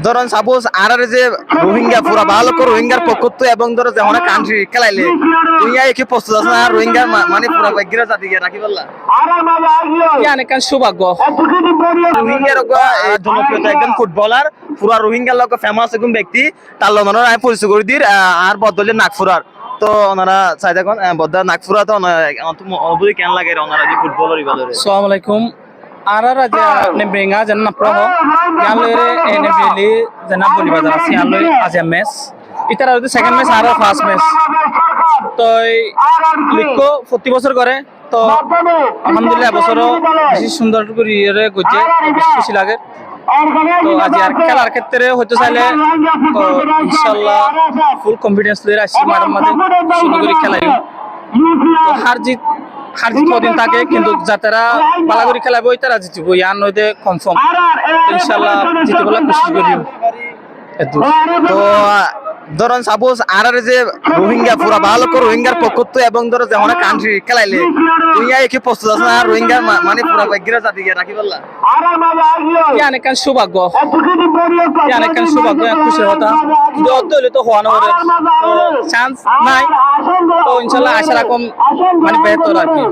ধরেন সাপোজ আর যে রোহিঙ্গা পুরা ভালো করে রোহিঙ্গার পক্ষত্ব এবং ধরো যেমন কান্ট্রি খেলাইলে তুই কি প্রস্তুত আছে না রোহিঙ্গা মানে পুরা বাগিরা জাতিকে রাখি বললা অনেক সৌভাগ্য রোহিঙ্গার জনপ্রিয়তা একজন ফুটবলার পুরা রোহিঙ্গার লোক ফেমাস একজন ব্যক্তি তার লোক আমি পরিচয় করে দিই আর বদলে নাগপুরার তো ওনারা চাই দেখুন বদ্দা নাগপুরা তো অনুভূতি কেন লাগে ওনারা যে ফুটবলার ইবাদরে আসসালামু আলাইকুম ara raja ne benga janna proho yan lere ene beli janna boli bazar asi yan lere aja mes itara ode second match ara first match তো লিখো প্রতি বছর করে তো আলহামদুলিল্লাহ বছরও বেশি সুন্দর করে ইয়ে গজে বেশি খুশি লাগে তো আজ আর খেলার ক্ষেত্রে হয়তো চাইলে তো ইনশাআল্লাহ ফুল কনফিডেন্স লয়ে আসছি মাঠের মধ্যে সুন্দর করে খেলাই তো হার জিত কদিন থাকে কিন্তু যারা পালাগুড়ি খেলাবে ওই তারা জিতব ইয়ার নইতে কনফার্ম ইনশাআল্লাহ জিতে বলা কোশিশ করিও তো ধরেন সাপোজ আর যে রোহিঙ্গা পুরা ভালো করে রোহিঙ্গার পক্ষত্ব এবং ধরো যেমন কান্ট্রি খেলাইলে তুই কি প্রস্তুত আছে না রোহিঙ্গা মানে পুরা বাগিরা জাতিকে রাখি বললা অনেক সৌভাগ্য অনেক সৌভাগ্য খুশির কথা যদি অর্ধ হলে তো হওয়ানো চান্স নাই তো ইনশাল্লাহ আশা রাখুন মানে বেহতর আর কি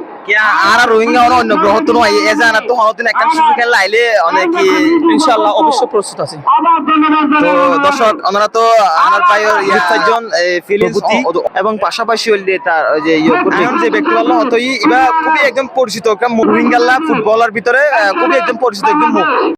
আর রোহিঙ্গা অন্য গ্রহ তো নয় এ জানা তো হওয়ার একটা সুযোগ খেলা আইলে অনেক ইনশাল্লাহ অবশ্যই প্রস্তুত আছে তো দর্শক আমরা তো আমার ভাইয়ের ইচ্ছাজন ফিলিংস এবং পাশাপাশি হইলে তার যে যে ব্যক্তি বললো হয়তো ইবা খুবই একদম পরিচিত রোহিঙ্গা ফুটবলার ভিতরে খুবই একদম পরিচিত একদম মুখ